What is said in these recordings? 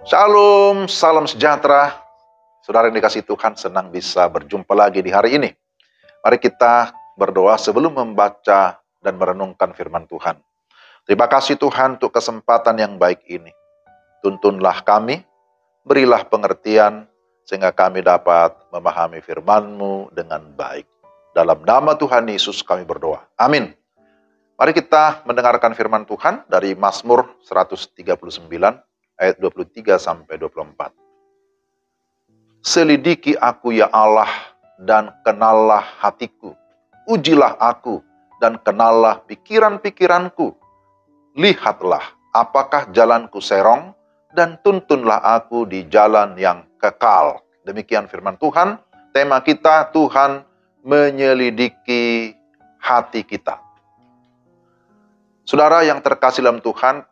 Shalom, salam sejahtera. Saudara yang dikasihi Tuhan, senang bisa berjumpa lagi di hari ini. Mari kita berdoa sebelum membaca dan merenungkan firman Tuhan. Terima kasih Tuhan untuk kesempatan yang baik ini. Tuntunlah kami, berilah pengertian, sehingga kami dapat memahami firman-Mu dengan baik. Dalam nama Tuhan Yesus kami berdoa. Amin. Mari kita mendengarkan firman Tuhan dari Mazmur 139, ayat 23-24. Selidiki aku ya Allah, dan kenallah hatiku. Ujilah aku, dan kenallah pikiran-pikiranku. Lihatlah, apakah jalanku serong, dan tuntunlah aku di jalan yang kekal. Demikian firman Tuhan. Tema kita, Tuhan menyelidiki hati kita. Saudara yang terkasih dalam Tuhan,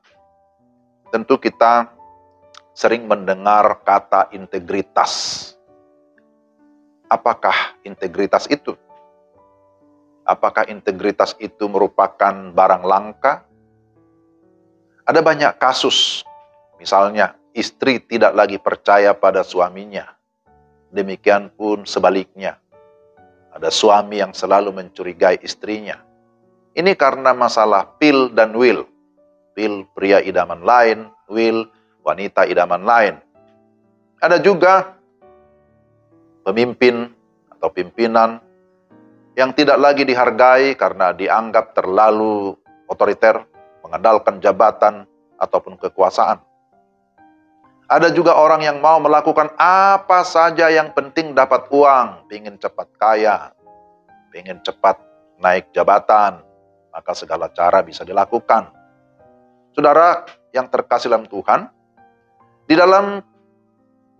tentu kita sering mendengar kata integritas. Apakah integritas itu? Apakah integritas itu merupakan barang langka? Ada banyak kasus, misalnya istri tidak lagi percaya pada suaminya. Demikian pun sebaliknya. Ada suami yang selalu mencurigai istrinya. Ini karena masalah pil dan will. Pil pria idaman lain, will wanita idaman lain. Ada juga pemimpin atau pimpinan yang tidak lagi dihargai karena dianggap terlalu otoriter, mengandalkan jabatan ataupun kekuasaan. Ada juga orang yang mau melakukan apa saja yang penting dapat uang, ingin cepat kaya, ingin cepat naik jabatan, maka segala cara bisa dilakukan. Saudara yang terkasih dalam Tuhan, di dalam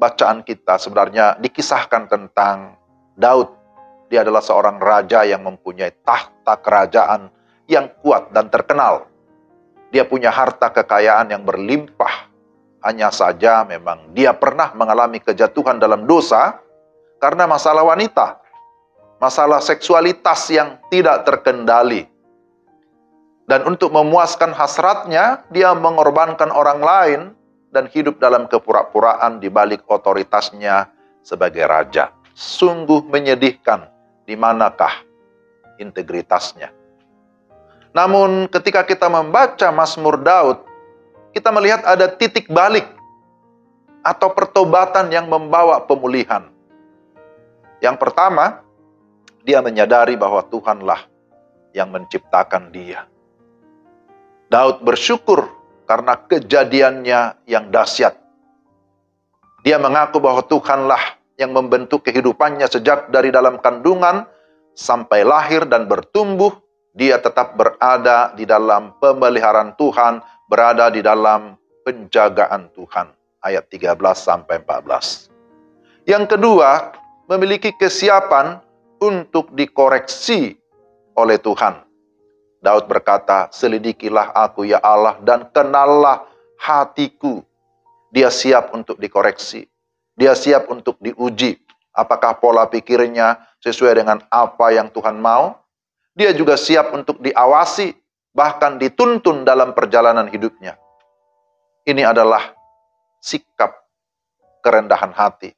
bacaan kita sebenarnya dikisahkan tentang Daud. Dia adalah seorang raja yang mempunyai tahta kerajaan yang kuat dan terkenal. Dia punya harta kekayaan yang berlimpah. Hanya saja memang dia pernah mengalami kejatuhan dalam dosa karena masalah wanita. Masalah seksualitas yang tidak terkendali. Dan untuk memuaskan hasratnya, dia mengorbankan orang lain dan hidup dalam kepura-puraan di balik otoritasnya sebagai raja. Sungguh menyedihkan, di manakah integritasnya. Namun ketika kita membaca Mazmur Daud, kita melihat ada titik balik atau pertobatan yang membawa pemulihan. Yang pertama, dia menyadari bahwa Tuhanlah yang menciptakan dia. Daud bersyukur karena kejadiannya yang dahsyat. Dia mengaku bahwa Tuhanlah yang membentuk kehidupannya sejak dari dalam kandungan sampai lahir dan bertumbuh. Dia tetap berada di dalam pemeliharaan Tuhan, berada di dalam penjagaan Tuhan. Ayat 13-14. Yang kedua, memiliki kesiapan untuk dikoreksi oleh Tuhan. Daud berkata, selidikilah aku ya Allah dan kenallah hatiku. Dia siap untuk dikoreksi. Dia siap untuk diuji. Apakah pola pikirnya sesuai dengan apa yang Tuhan mau? Dia juga siap untuk diawasi, bahkan dituntun dalam perjalanan hidupnya. Ini adalah sikap kerendahan hati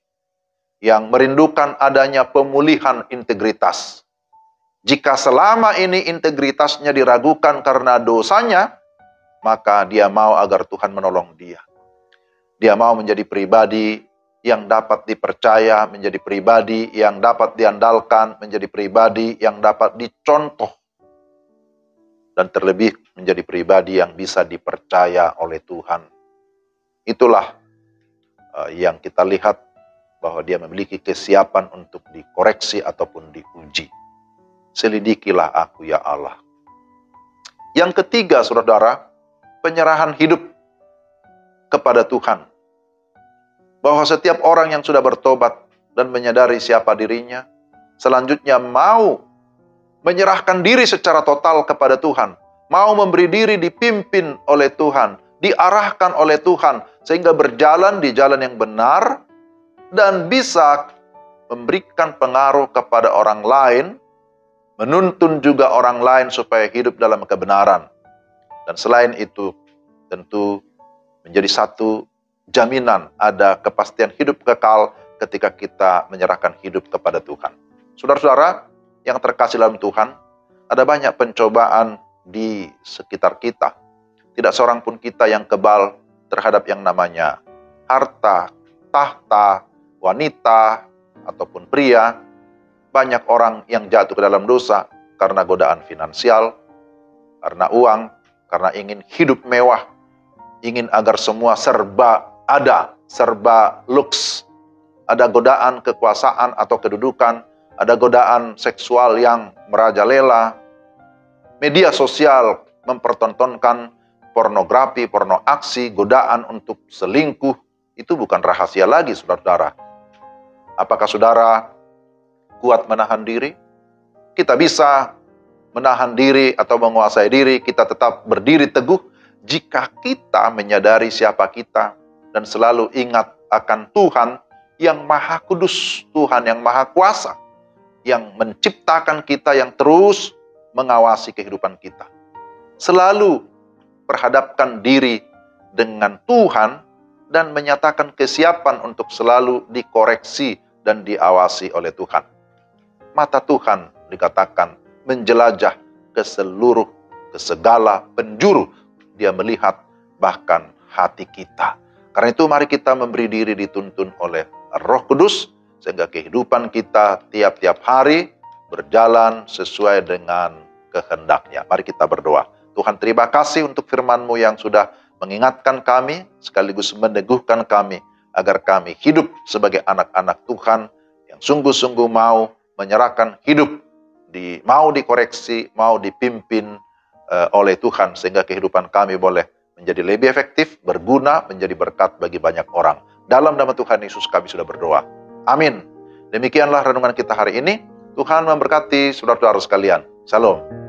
yang merindukan adanya pemulihan integritas. Jika selama ini integritasnya diragukan karena dosanya, maka dia mau agar Tuhan menolong dia. Dia mau menjadi pribadi yang dapat dipercaya, menjadi pribadi yang dapat diandalkan, menjadi pribadi yang dapat dicontoh. Dan terlebih menjadi pribadi yang bisa dipercaya oleh Tuhan. Itulah yang kita lihat bahwa dia memiliki kesiapan untuk dikoreksi ataupun diuji. Selidikilah aku ya Allah. Yang ketiga, saudara, penyerahan hidup kepada Tuhan. Bahwa setiap orang yang sudah bertobat dan menyadari siapa dirinya, selanjutnya mau menyerahkan diri secara total kepada Tuhan. Mau memberi diri dipimpin oleh Tuhan, diarahkan oleh Tuhan, sehingga berjalan di jalan yang benar, dan bisa memberikan pengaruh kepada orang lain, menuntun juga orang lain supaya hidup dalam kebenaran. Dan selain itu, tentu menjadi satu jaminan, ada kepastian hidup kekal ketika kita menyerahkan hidup kepada Tuhan. Saudara-saudara yang terkasih dalam Tuhan, ada banyak pencobaan di sekitar kita. Tidak seorang pun kita yang kebal terhadap yang namanya harta, tahta, wanita, ataupun pria. Banyak orang yang jatuh ke dalam dosa karena godaan finansial, karena uang, karena ingin hidup mewah, ingin agar semua serba ada, serba luks. Ada godaan kekuasaan atau kedudukan, ada godaan seksual yang merajalela. Media sosial mempertontonkan pornografi, porno aksi, godaan untuk selingkuh. Itu bukan rahasia lagi, saudara-saudara. Apakah saudara kuat menahan diri? Kita bisa menahan diri atau menguasai diri, kita tetap berdiri teguh jika kita menyadari siapa kita dan selalu ingat akan Tuhan yang Maha Kudus, Tuhan yang Maha Kuasa, yang menciptakan kita, yang terus mengawasi kehidupan kita. Selalu perhadapkan diri dengan Tuhan dan menyatakan kesiapan untuk selalu dikoreksi dan diawasi oleh Tuhan. Mata Tuhan dikatakan menjelajah ke seluruh, ke segala penjuru. Dia melihat bahkan hati kita. Karena itu mari kita memberi diri dituntun oleh Roh Kudus, sehingga kehidupan kita tiap-tiap hari berjalan sesuai dengan kehendak-Nya. Mari kita berdoa. Tuhan, terima kasih untuk firman-Mu yang sudah mengingatkan kami, sekaligus meneguhkan kami, agar kami hidup sebagai anak-anak Tuhan yang sungguh-sungguh mau menyerahkan hidup, mau dikoreksi, mau dipimpin oleh Tuhan, sehingga kehidupan kami boleh menjadi lebih efektif, berguna, menjadi berkat bagi banyak orang. Dalam nama Tuhan Yesus kami sudah berdoa. Amin. Demikianlah renungan kita hari ini. Tuhan memberkati saudara-saudara sekalian. Shalom.